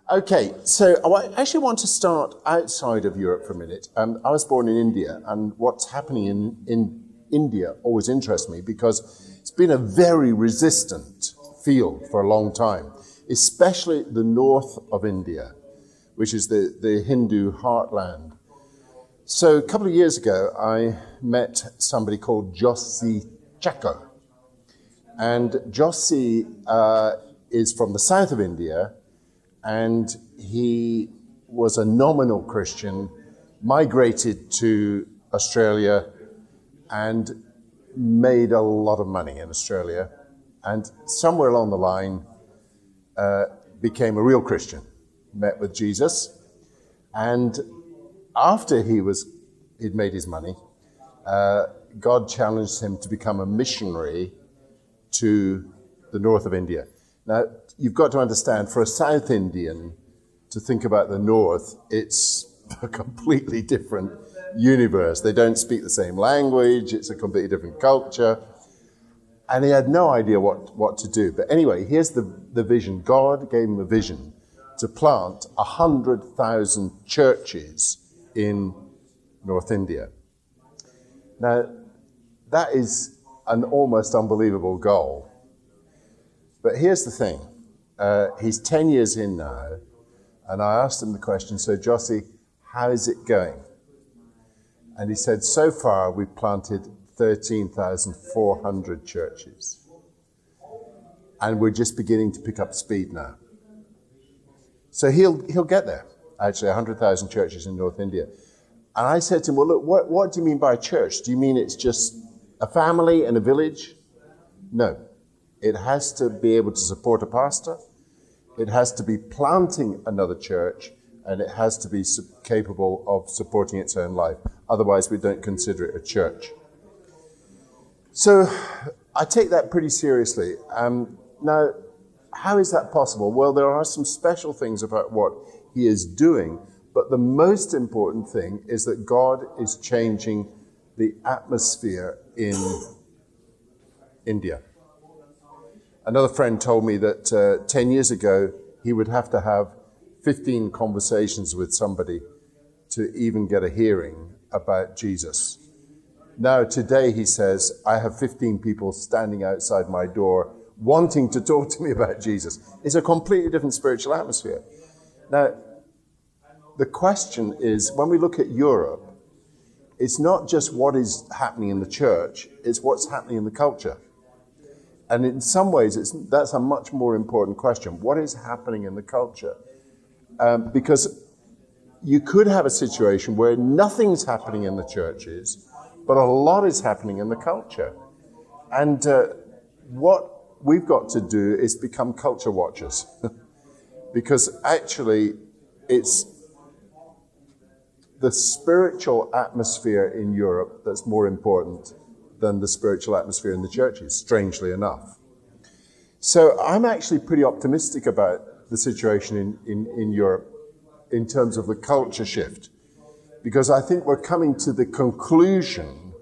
Okay, so I actually want to start outside of Europe for a minute. I was born in India, and what's happening in India always interests me because it's been a very resistant field for a long time, especially the north of India, which is the Hindu heartland. So a couple of years ago, I met somebody called Jossi Chakko. And Jossi is from the south of India, and he was a nominal Christian, migrated to Australia, and made a lot of money in Australia, and somewhere along the line became a real Christian, met with Jesus, and after he'd made his money, God challenged him to become a missionary to the north of India. Now, you've got to understand, for a South Indian to think about the north, it's a completely different universe. They don't speak the same language, it's a completely different culture, and he had no idea what to do. But anyway, here's the vision. God gave him a vision to plant 100,000 churches in North India. Now, that is an almost unbelievable goal. But here's the thing. He's 10 years in now, and I asked him the question, so Jossi, how is it going? And he said, so far we've planted 13,400 churches. And we're just beginning to pick up speed now. So he'll get there, actually, 100,000 churches in North India. And I said to him, well, look, what do you mean by church? Do you mean it's just a family and a village? No. It has to be able to support a pastor. It has to be planting another church, and it has to be capable of supporting its own life. Otherwise, we don't consider it a church. So I take that pretty seriously. Now, how is that possible? Well, there are some special things about what he is doing, but the most important thing is that God is changing the atmosphere in India. Another friend told me that 10 years ago, he would have to have 15 conversations with somebody to even get a hearing about Jesus. Now, today, he says, I have 15 people standing outside my door wanting to talk to me about Jesus. It's a completely different spiritual atmosphere. Now, the question is, when we look at Europe, it's not just what is happening in the church, it's what's happening in the culture. And in some ways, that's a much more important question. What is happening in the culture? Because you could have a situation where nothing's happening in the churches, but a lot is happening in the culture. And what we've got to do is become culture watchers. Because actually, it's the spiritual atmosphere in Europe that's more important than the spiritual atmosphere in the churches, strangely enough. So I'm actually pretty optimistic about the situation in Europe in terms of the culture shift, because I think we're coming to the conclusion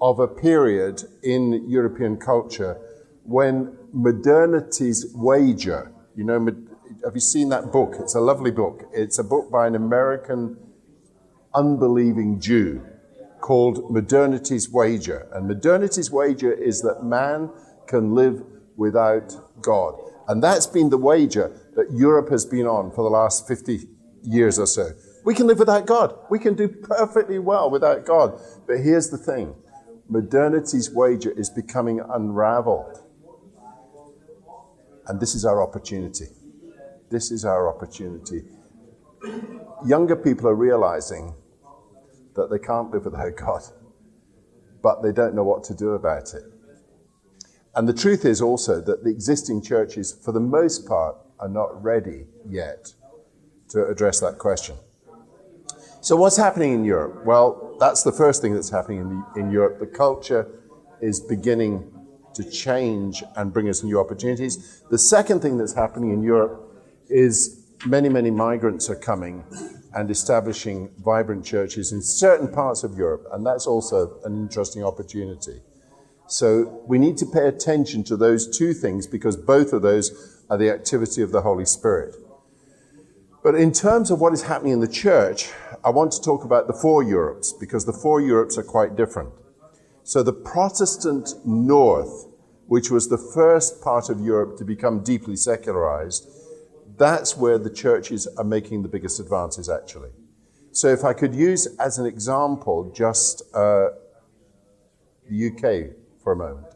of a period in European culture when Modernity's Wager, have you seen that book? It's a lovely book. It's a book by an American unbelieving Jew called Modernity's Wager. And Modernity's Wager is that man can live without God. And that's been the wager that Europe has been on for the last 50 years or so. We can live without God. We can do perfectly well without God. But here's the thing. Modernity's wager is becoming unraveled. And this is our opportunity. This is our opportunity. Younger people are realizing that they can't live without God, but they don't know what to do about it. And the truth is also that the existing churches, for the most part, are not ready yet to address that question. So what's happening in Europe? Well, that's the first thing that's happening in Europe. The culture is beginning to change and bring us new opportunities. The second thing that's happening in Europe is many, many migrants are coming and establishing vibrant churches in certain parts of Europe, and that's also an interesting opportunity. So we need to pay attention to those two things because both of those are the activity of the Holy Spirit. But in terms of what is happening in the church, I want to talk about the four Europes, because the four Europes are quite different. So the Protestant North, which was the first part of Europe to become deeply secularized, that's where the churches are making the biggest advances, actually. So if I could use as an example just the UK for a moment.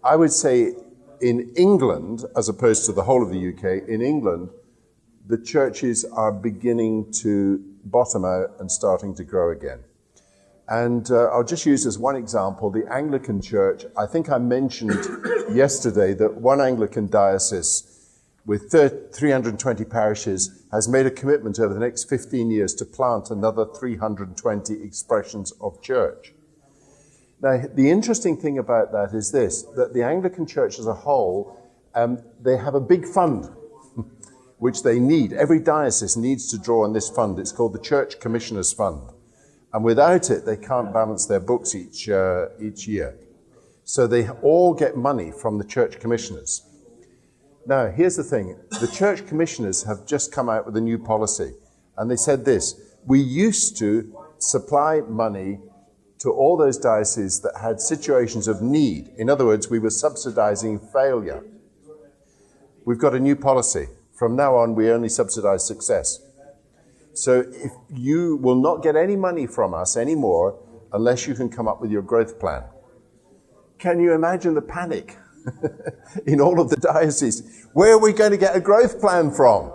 I would say in England, as opposed to the whole of the UK, in England, the churches are beginning to bottom out and starting to grow again. And I'll just use as one example, the Anglican Church. I think I mentioned yesterday that one Anglican diocese with 320 parishes has made a commitment over the next 15 years to plant another 320 expressions of church. Now, the interesting thing about that is this, that the Anglican Church as a whole, they have a big fund, which they need. Every diocese needs to draw on this fund. It's called the Church Commissioners Fund. And without it, they can't balance their books each year. So they all get money from the church commissioners. Now, here's the thing. The church commissioners have just come out with a new policy. And they said this: we used to supply money to all those dioceses that had situations of need. In other words, we were subsidizing failure. We've got a new policy. From now on, we only subsidize success. So if you will not get any money from us anymore unless you can come up with your growth plan. Can you imagine the panic in all of the dioceses? Where are we going to get a growth plan from?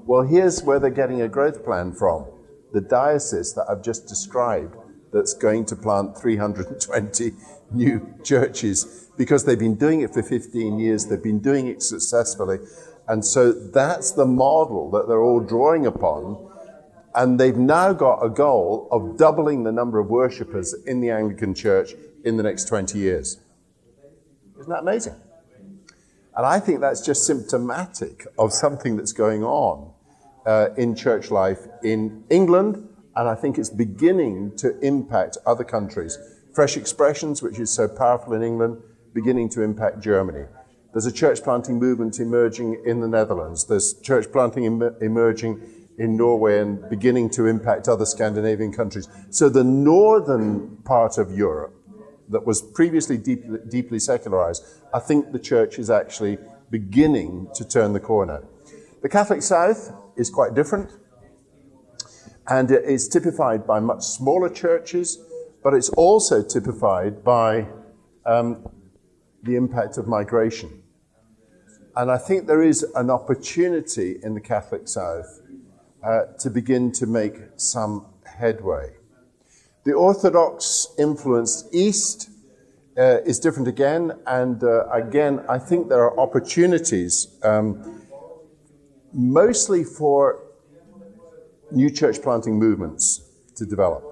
Well, here's where they're getting a growth plan from. The diocese that I've just described that's going to plant 320 new churches because they've been doing it for 15 years. They've been doing it successfully. And so that's the model that they're all drawing upon. And they've now got a goal of doubling the number of worshippers in the Anglican Church in the next 20 years. Isn't that amazing? And I think that's just symptomatic of something that's going on in church life in England, and I think it's beginning to impact other countries. Fresh Expressions, which is so powerful in England, beginning to impact Germany. There's a church planting movement emerging in the Netherlands. There's church planting emerging in Norway and beginning to impact other Scandinavian countries. So the northern part of Europe that was previously deeply secularized, I think the church is actually beginning to turn the corner. The Catholic South is quite different, and it is typified by much smaller churches, but it's also typified by the impact of migration. And I think there is an opportunity in the Catholic South to begin to make some headway. The Orthodox influenced East is different again, and again, I think there are opportunities mostly for new church planting movements to develop.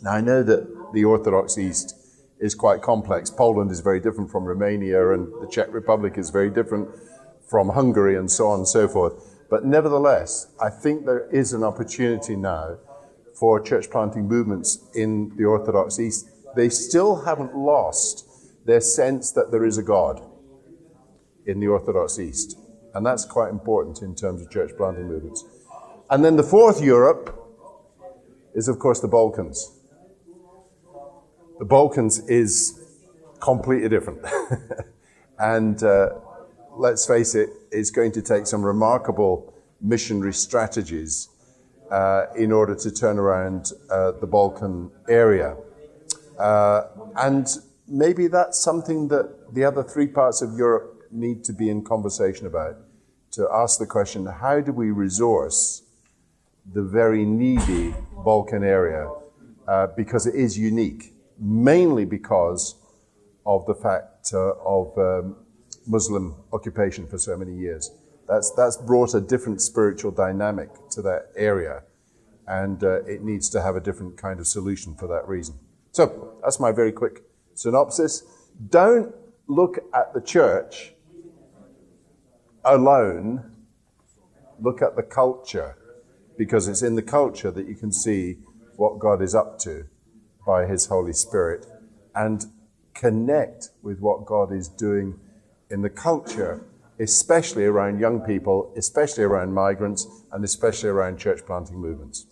Now, I know that the Orthodox East is quite complex. Poland is very different from Romania, and the Czech Republic is very different from Hungary, and so on and so forth. But nevertheless, I think there is an opportunity now for church planting movements in the Orthodox East. They still haven't lost their sense that there is a God in the Orthodox East. And that's quite important in terms of church planting movements. And then the fourth Europe is, of course, the Balkans. The Balkans is completely different. And let's face it, it's going to take some remarkable missionary strategies in order to turn around the Balkan area. And maybe that's something that the other three parts of Europe need to be in conversation about, to ask the question, how do we resource the very needy Balkan area? Because it is unique, mainly because of the fact of Muslim occupation for so many years. That's brought a different spiritual dynamic to that area, and it needs to have a different kind of solution for that reason. So that's my very quick synopsis. Don't look at the church alone. Look at the culture, because it's in the culture that you can see what God is up to by His Holy Spirit, and connect with what God is doing in the culture especially around young people, especially around migrants, and especially around church planting movements.